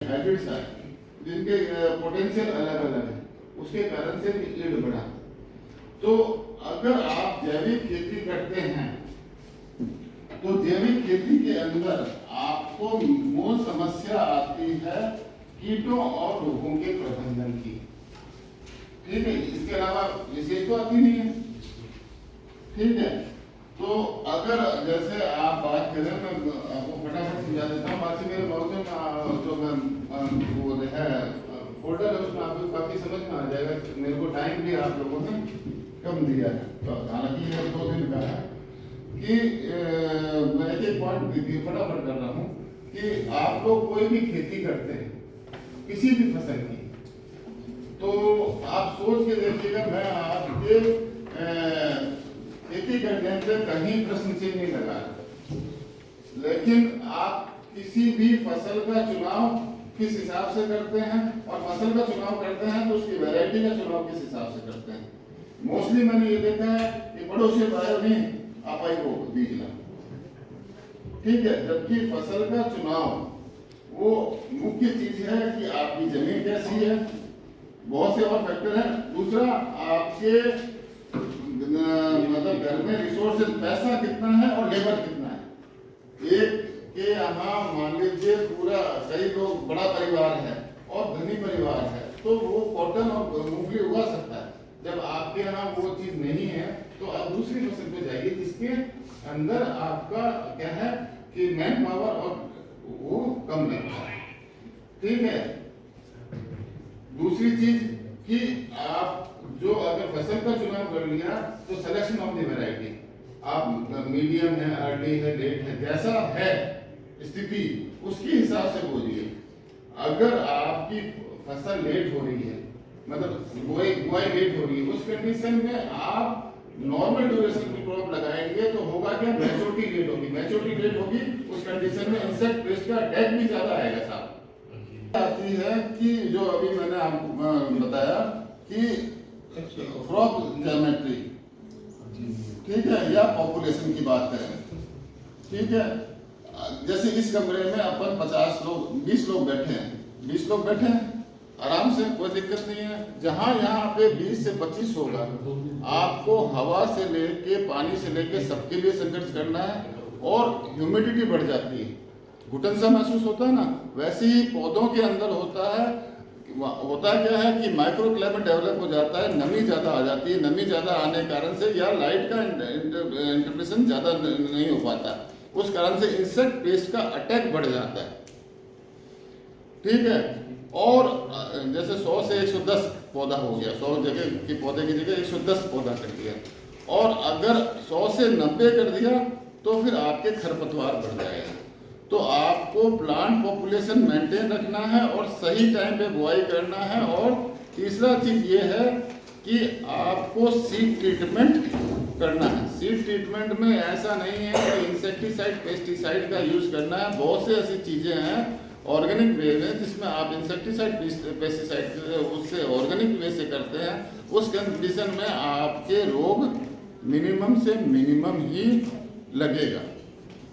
Hybrids आए जिनके potential अलग अलग है, उसके कारण से यील्ड बढ़ा। तो अगर आप जैविक खेती करते हैं तो जैविक खेती के अंदर आपको मूल समस्या आती है कीटों और रोगों के प्रबंधन की, ठीक है, इसके अलावा विशेष तो आती नहीं है, ठीक है। तो अगर जैसे आप बात करें, मैं आपको फटाफट समझा देता हूँ, बाकी मेरे बहुत जो वो है फोल्डर है उसमें आपको काफी समझ में आ जाएगा। मेरे को टाइम भी आप लोगों ने कम दिया है, तो हालांकि ये 2 दिन का है कि मैं एक पॉइंट फटाफट कर रहा हूँ कि आप लोग कोई भी खेती करते हैं किसी भी फसल की, तो आप सोच के देखिएगा, मैं आपके खेती करने से कहीं प्रश्न चिन्ह नहीं लगा, लेकिन आप किसी भी फसल का चुनाव किस हिसाब से करते हैं और फसल का चुनाव करते हैं तो उसकी वैरायटी का चुनाव किस हिसाब से करते हैं। मोस्टली मैंने ये देखा है कि पड़ोसी भाइयों ने आपा को बीज ला, ठीक है, जबकि फसल का चुनाव वो मुख्य चीज है कि आपकी जमीन कैसी है, बहुत से और फैक्टर हैं। दूसरा, आपके मतलब घर में रिसोर्सेज पैसा कितना है और लेबर कितना है। एक के यहाँ मान लीजिए पूरा कई लोग, बड़ा परिवार है और धनी परिवार है, तो वो कॉटन और मूंगफली उगा सकता है। जब आपके यहाँ वो चीज नहीं है तो आप दूसरी फसल पे जाइए जिसके अंदर आपका क्या है कि मैन पावर और वो कम लगता है, ठीक है। दूसरी चीज कि आप जो अगर फसल का चुनाव कर लिया तो सिलेक्शन ऑफ द वैरायटी, आप मीडियम है, अर्ली है, लेट है, जैसा है स्थिति उसके हिसाब से बोलिए। अगर आपकी फसल लेट हो रही है, मतलब बुआई लेट हो रही है, उस कंडीशन में आप नॉर्मल ड्यूरेशन की क्रॉप लगाएंगे तो होगा क्या, मैच्योरिटी लेट होगी, मैच्योरिटी लेट होगी, उस कंडीशन में इंसेक्ट पेस्ट का अटैक भी ज्यादा आएगा साहब। आती है कि जो अभी मैंने आपको बताया कि क्रॉप ज्योमेट्री, ठीक है, या पॉपुलेशन की बात करें, ठीक है। जैसे इस कमरे में अपन 50 लोग 20 लोग बैठे हैं, 20 लोग बैठे हैं आराम से, कोई दिक्कत नहीं है। जहां यहाँ पे 20 से 25 होगा, आपको हवा से लेके पानी से लेके सबके लिए संघर्ष करना है और ह्यूमिडिटी बढ़ जाती है, घुटन सा महसूस होता है ना, वैसे ही पौधों के अंदर होता है। होता क्या है कि माइक्रो क्लाइमेट डेवलप हो जाता है, नमी ज्यादा आ जाती है, नमी ज्यादा आने के कारण से या लाइट का इंटरप्रेशन ज्यादा नहीं हो पाता, उस कारण से इंसेक्ट पेस्ट का अटैक बढ़ जाता है, ठीक है। और जैसे 100 से 110 पौधा हो गया, 100 जगह की पौधे की जगह 110 पौधा कर दिया, और अगर 100 से 90 कर दिया तो फिर आपके खरपतवार बढ़ जाएगा। तो आपको प्लांट पॉपुलेशन मेंटेन रखना है और सही टाइम पे बुआई करना है। और तीसरा चीज ये है कि आपको सीड ट्रीटमेंट करना है। सीड ट्रीटमेंट में ऐसा नहीं है कि इंसेक्टिसाइड पेस्टिसाइड का यूज करना है, बहुत से ऐसी चीजें हैं ऑर्गेनिक वे में जिसमें आप इंसेक्टिसाइड पेस्टिसाइड उससे ऑर्गेनिक वे से करते हैं, उस कंडीशन में आपके रोग मिनिमम से मिनिमम ही लगेगा।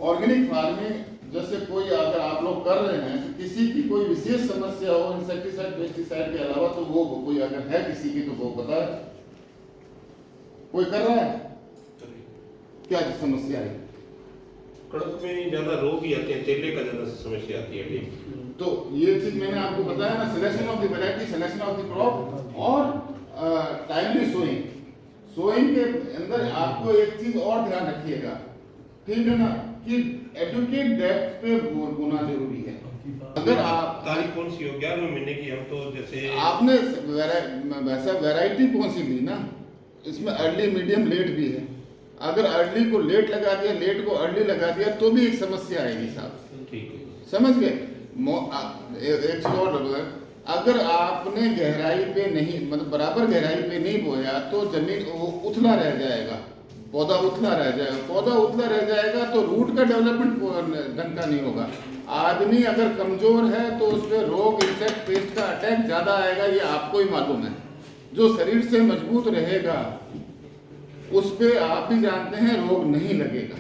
ऑर्गेनिक फार्मिंग जैसे कोई अगर आप लोग कर रहे हैं तो किसी की कोई विशेष समस्या हो इंसेक्टिसाइड पेस्टिसाइड के अलावा, तो वो कोई अगर है किसी की तो वो पता है, कोई कर रहा है, क्या समस्या है? कड़क में ज्यादा रोग ही आते हैं, तेले का ज्यादा समस्या आती है। तो ये चीज मैंने आपको बताया ना, selection of the variety, selection of the crop और टाइमली सोइंग। सोइंग के अंदर आपको एक चीज और ध्यान रखिएगा, ठीक है ना, कि एडुकेट डेप्थ पे बोलना जरूरी है। अगर आप तारीख कौन सी हो, 11वें महीने की, हम तो जैसे आपने वैसा वैरायटी कौन सी ली ना, इसमें अर्ली मीडियम लेट भी है। अगर अर्ली को लेट लगा दिया, लेट को अर्ली लगा दिया तो भी एक समस्या आएगी साहब, ठीक है, समझ गए। एक चीज और, अगर आपने गहराई पे नहीं, मतलब बराबर गहराई पे नहीं बोया तो जमीन उथला रह जाएगा, पौधा उथला रह जाएगा। पौधा उथला रह जाएगा तो रूट का डेवलपमेंट ढंग का नहीं होगा। आदमी अगर कमजोर है तो उसमें रोग इंसेक्ट पेस्ट का अटैक ज्यादा आएगा, ये आपको ही मालूम है। जो शरीर से मजबूत रहेगा उस पे आप भी जानते हैं रोग नहीं लगेगा।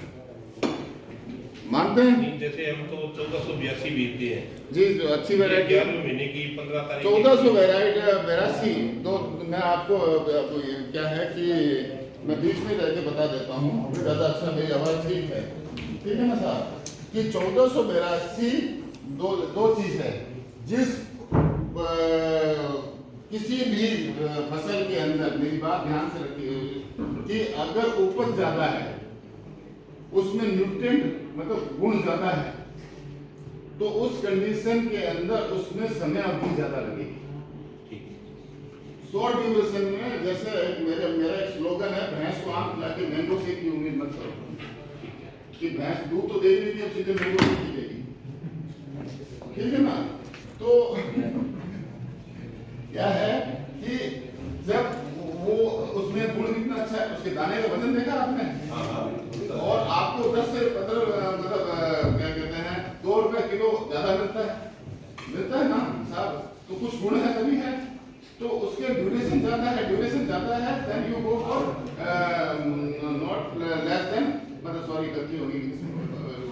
मानते हैं? नहीं, जैसे हम तो 1482 बेचते हैं जी, जो अच्छी वैरायटी 11वें महीने की 15 तारीख 1482 तो मैं आपको क्या है कि मैं बीच में रह के बता देता हूँ, ज़्यादा अच्छा मेरी आवाज़ ठीक है ना साहब, कि 1482 दो चीज़ है। जिस किसी भी फसल के अंदर, मेरी बात ध्यान से रखिए, कि अगर उपज ज़्यादा है, उसमें न्यूट्रिएंट मतलब गुण ज़्यादा है, तो उस कंडीशन के अंदर उसमें समय अवधि ज़्यादा लगेगी। शॉर्ट ड्यूरेशन में, जैसे मेरा एक स्लोगन है, भैंस को आम खिला के मैंगो शेक की उम्मीद मत करो, कि भैंस दूध तो दे रही थी, अब सीधे मैंगो शेक की देगी, ठीक है ना। तो क्या है कि जब वो उसमें गुण कितना अच्छा है, उसके दाने का वजन देखा आपने, और आपको 10 से 15 मतलब क्या कहते हैं 2 रुपए किलो ज्यादा मिलता है ना साहब, तो कुछ गुण है तभी है, तो उसके ड्यूरेशन ज्यादा है, then you go for not less than, मतलब सॉरी गलती होगी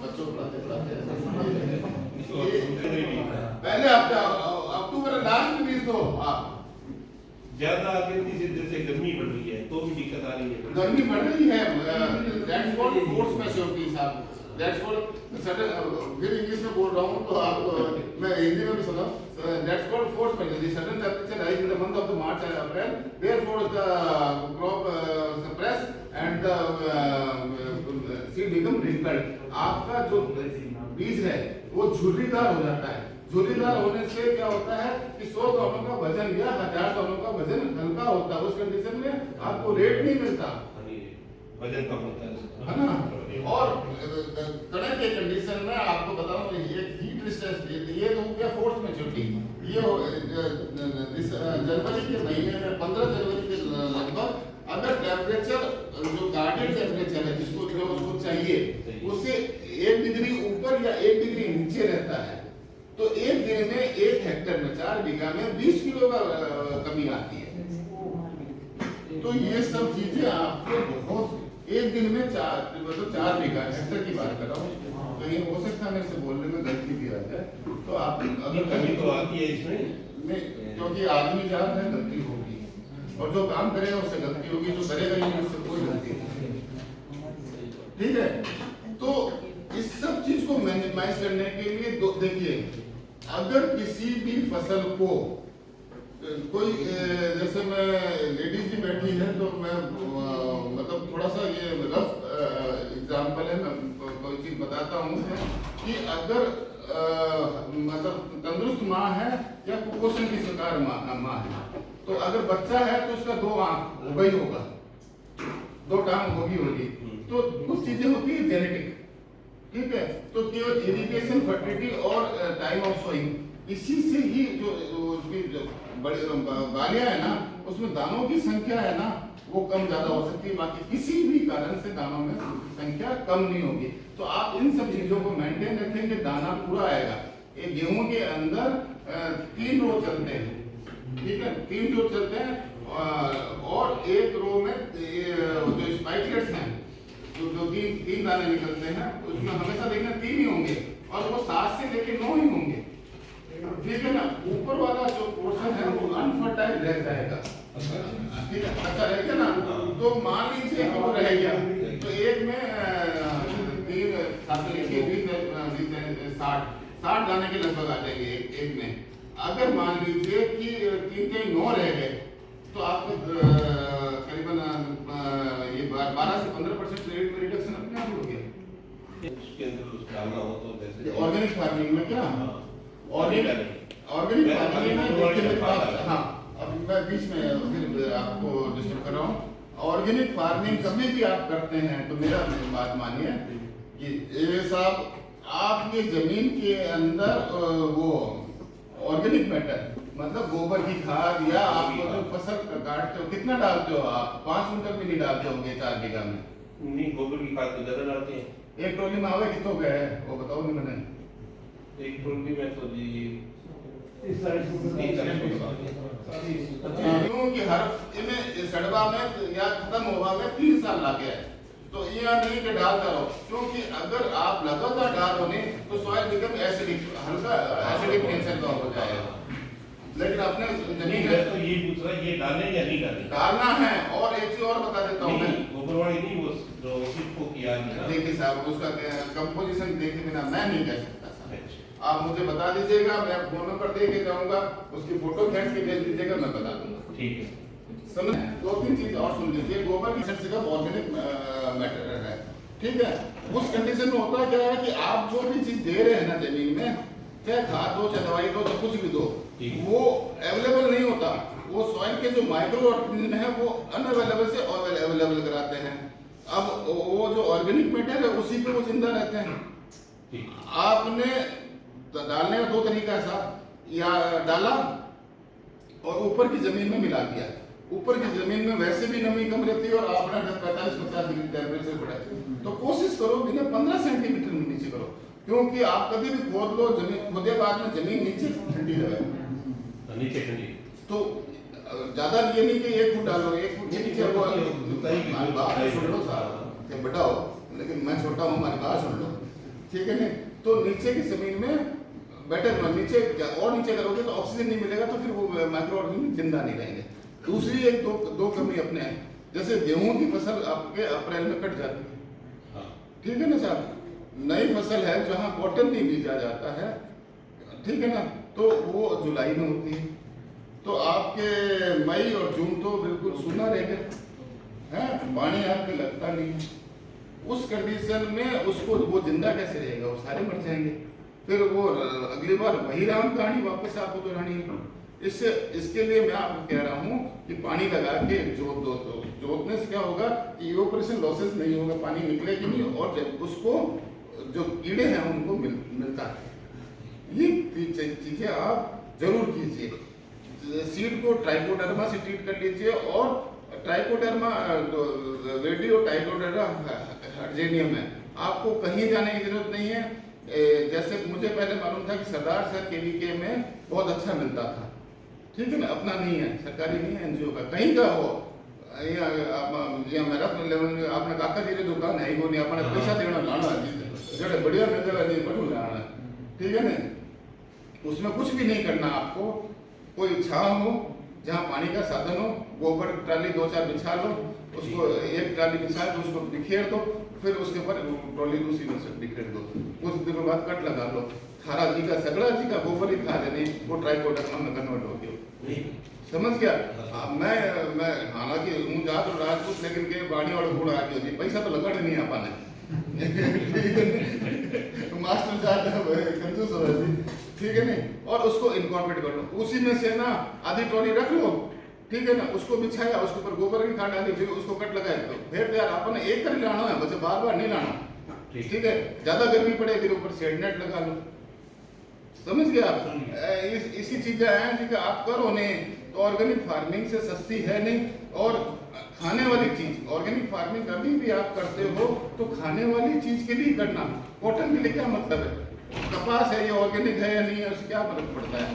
बच्चों को पढ़ाते पहले अक्टूबर लास्ट में बीज दो आप। ज्यादा गिनती से जैसे गर्मी बढ़ रही है तो भी दिक्कत आ रही है। गर्मी बढ़ रही है, दैट्स कॉल्ड फोर्स मैच्योरिटी साहब, दैट्स कॉल्ड सडन, फिर इंग्लिश में बोल रहा हूँ तो आप, मैं हिंदी में भी सुना, that's called force maturity, sudden temperature rise in the month of the March and April, therefore the crop suppress and the seed become wrinkled. आपका जो बीज है वो झुर्रीदार हो जाता है। झुर्रीदार होने से क्या होता है कि 100 दानों का वजन या 1000 दानों का वजन हल्का होता है, उस कंडीशन में आपको रेट नहीं मिलता, वजन कम होता है ना। और कड़क के कंडीशन में आपको बताऊं, ये हीट रेजिस्टेंस, ये तो हो गया फोर्स मैच्योरिटी, ये इस जनवरी के महीने में 15 जनवरी के लगभग अगर टेम्परेचर जो गार्डेन टेम्परेचर है जिसको जो उसको चाहिए, उससे 1 डिग्री ऊपर या 1 डिग्री नीचे रहता है, तो एक दिन में 1 हेक्टेयर में 4 बीघा में 20 किलो का कमी आती है। तो ये सब चीजें आपको बहुत, एक दिन में 4 बीघा हेक्टेयर की बात कर रहा हूँ, तो ये हो सकता है मेरे से बोलने में गलती भी आ जाए, तो आप अगर कमी तो आती है इसमें नहीं, क्योंकि आदमी जान है गलती होगी, और जो काम करेगा उससे गलती होगी, जो करेगा ही नहीं उससे कोई गलती नहीं, ठीक है। तो इस सब चीज को मिनिमाइज करने के लिए देखिए, अगर किसी भी फसल को कोई, जैसे मैं लेडीज भी बैठी है तो मैं मतलब थोड़ा सा ये रफ एग्जाम्पल है, मैं कोई चीज बताता हूँ कि अगर मतलब तंदुरुस्त माँ है या कुपोषण की शिकार माँ है, तो अगर बच्चा है तो उसका 2 आंख होगा ही होगा, 2 टांग होगी, तो कुछ चीजें होती है जेनेटिक, ठीक है। तो केवल इरिगेशन, फर्टिलिटी और टाइम ऑफ सोइंग, इसी से ही जो उसकी जो बड़ी बालियां है ना, उसमें दानों की संख्या है ना वो कम ज्यादा हो सकती है, बाकी किसी भी कारण से दानों में संख्या कम नहीं होगी। तो आप इन सब चीजों को मेंटेन रखेंगे, दाना पूरा आएगा। ये गेहूं के अंदर 3 रो चलते हैं, ठीक है, 3 रो चलते हैं, और एक रो में जो स्पाइकलेट्स हैं, जो 3 दाने निकलते हैं, उसमें हमेशा देखना 3 ही होंगे, और वो 7 से लेके 9 ही होंगे, ठीक है ना। ऊपर वाला जो पोर्शन है वो अनफर्टाइल रह जाएगा, ठीक है, अच्छा रहेगा ना। तो मान लीजिए कि वो रह गया, तो एक में 3 7 लिखिए 60 दाने के लगभग आ जाएंगे एक में। अगर मान लीजिए कि 3 के 9 रह गए, तो आपको करीबन ये 12 से 15% रेट में रिडक्शन अपने आप हो गया। उसके अंदर कुछ डालना हो तो जैसे ऑर्गेनिक फार्मिंग में क्या, ऑर्गेनिक फार्मिंग में देखिए मेरी बात, हाँ अब मैं बीच में फिर आपको डिस्टर्ब कर रहा हूँ। ऑर्गेनिक फार्मिंग कभी भी आप करते हैं तो मेरा बात मानिए कि ये साहब आपकी जमीन के अंदर वो ऑर्गेनिक मैटर मतलब गोबर की खाद या आप जो फसल काटते हो कितना डालते हो आप? 5 कुंटल भी नहीं डालते होंगे 4 बीघा में? नहीं, गोबर की खाद तो ज्यादा डालते हैं। एक ट्रॉली में आवे कितनों गए वो बताओ नहीं मैंने। एक ट्रॉली में तो जी 40 क्योंकि हर इन्हें सड़वा में या खत्म हुआ में 3 साल लगे है, तो यहाँ नहीं कि डालता रहो, क्योंकि अगर आप लगातार डालो नहीं तो सॉइल बिकम एसिडिक, हल्का एसिडिक नेचर का हो जाएगा। लेकिन अपने जमीन मैं तो ये पूछ रहा ये डालें या नहीं डालें? डालना है। और एक चीज और बता देता हूँ मैं, गोबरवाड़ी नहीं, वो जो सिर्फ किया गया। देखिए साहब, उसका कंपोजिशन देखे बिना मैं नहीं कह सकता साहब। आप मुझे बता दीजिएगा, मैं फोन नंबर दे के जाऊंगा, उसकी फोटो खींच के भेज दीजिएगा, मैं बता दूंगा। ठीक है। समझ? दो तीन चीज और सुन लीजिए। गोबर की सबसे कम ऑर्गेनिक मैटर है, ठीक है। उस कंडीशन में होता क्या है कि आप जो भी चीज दे रहे हैं ना जमीन में, चाहे खाद दो चाहे दवाई दो चाहे कुछ भी दो, वो अवेलेबल नहीं होता। वो सॉइल के जो माइक्रो ऑर्गेनिज्म है वो अनअवेलेबल से अवेलेबल कराते हैं। अब वो जो ऑर्गेनिक मैटर है उसी पे वो जिंदा रहते हैं। आपने डालने का दो तरीका है साहब, या डाला और ऊपर की जमीन में मिला दिया। ऊपर की जमीन में वैसे भी नमी कम रहती है और आपने 45-50 डिग्री टेम्परेचर बढ़ाए, तो कोशिश करो बिना 15 सेंटीमीटर नीचे करो, क्योंकि आप कभी भी खोद लो, जमीन खोदे बाद में जमीन नीचे ठंडी रहे, नीचे ठंडी। तो ज्यादा ये नहीं कि 1 फुट डालो, 1 फुट के नीचे वो हमारी बात सुन लो साहब, कि बड़ा हो लेकिन मैं छोटा हूँ, हमारी बात सुन लो, ठीक है नहीं। तो नीचे की जमीन में बेटर नीचे और नीचे करोगे तो ऑक्सीजन नहीं मिलेगा, तो फिर वो माइक्रो ऑर्गेनिज्म जिंदा नहीं रहेंगे। दूसरी एक दो कमी अपने हैं, जैसे गेहूं की फसल आपके अप्रैल में कट जाती है, ठीक है ना साहब। नई फसल है जहां कॉटन नहीं बीजा जाता है, ठीक है ना, तो वो जुलाई में होती है, तो आपके मई और जून तो बिल्कुल सूना रहेगा, है पानी आपके लगता नहीं है। उस कंडीशन में उसको वो जिंदा कैसे रहेगा, वो सारे मर जाएंगे। फिर वो अगली बार वही राम कहानी वापस आपको दोहरानी है। इसके लिए मैं आपको कह रहा हूँ कि पानी लगा के जोत दो, तो जोतने से क्या होगा, इवोपरेशन लॉसेस नहीं होगा, पानी निकलेगी नहीं, और जब उसको जो कीड़े हैं उनको मिलता है। ये चीजें आप जरूर कीजिए। सीड को ट्राइकोडर्मा से ट्रीट कर लीजिए, और ट्राइकोडर्मा रेडियो टाइकोडर्मा हर्जेनियम है, आपको कहीं जाने की जरूरत नहीं है। जैसे मुझे पहले मालूम था कि सरदार सर केवीके में बहुत अच्छा मिलता था, ठीक है ना, अपना नहीं है, सरकारी नहीं है, एनजीओ का, कहीं का हो, मेरा आपने काका जी की दुकान है ही नहीं, अपने पैसा देना लाना जड़े बढ़िया मिल जाएगा नहीं बढ़ू लाना, ठीक है ना। उसमें कुछ भी नहीं करना आपको, कोई छाव हो जहाँ पानी का साधन हो, गोबर ट्राली 2-4 बिछा लो, उसको एक ट्राली बिछा के उसको बिखेर दो, फिर उसके ऊपर ट्रॉली दूसरी में से बिखेर दो, कुछ दिनों बाद कट लगा लो, थारा जी का सगड़ा जी का गोबर ही खा लेने, वो ट्राइकोडर्मा में कन्वर्ट हो गया। समझ गया? मैं हालांकि हूँ जात और राजपूत, लेकिन के बाड़ी वाले बूढ़ा आ गया जी, पैसा तो लगा नहीं आपा ने मास्टर जात है कंजूस हो जी, ठीक है नहीं, और उसको इनकॉर्पोरेट कर लो, उसी में से ना आधी ट्रॉली रख लो, ठीक है ना, उसको बिछाया, उसके ऊपर गोबर की खाद डाली, फिर उसको कट लगाया, तो फिर यार अपन एक कर लाना है, बस बार बार नहीं लाना, ठीक है। ज्यादा गर्मी पड़े फिर ऊपर शेड नेट लगा लो, समझ गए आप। इसी चीजें हैं जिनका आप करो नहीं तो ऑर्गेनिक फार्मिंग से सस्ती है नहीं। और खाने वाली चीज, ऑर्गेनिक फार्मिंग कभी भी आप करते हो तो खाने वाली चीज के लिए करना। कॉटन के लिए क्या मतलब है, कपास है ये ऑर्गेनिक है या नहीं है, उससे क्या फर्क पड़ता है।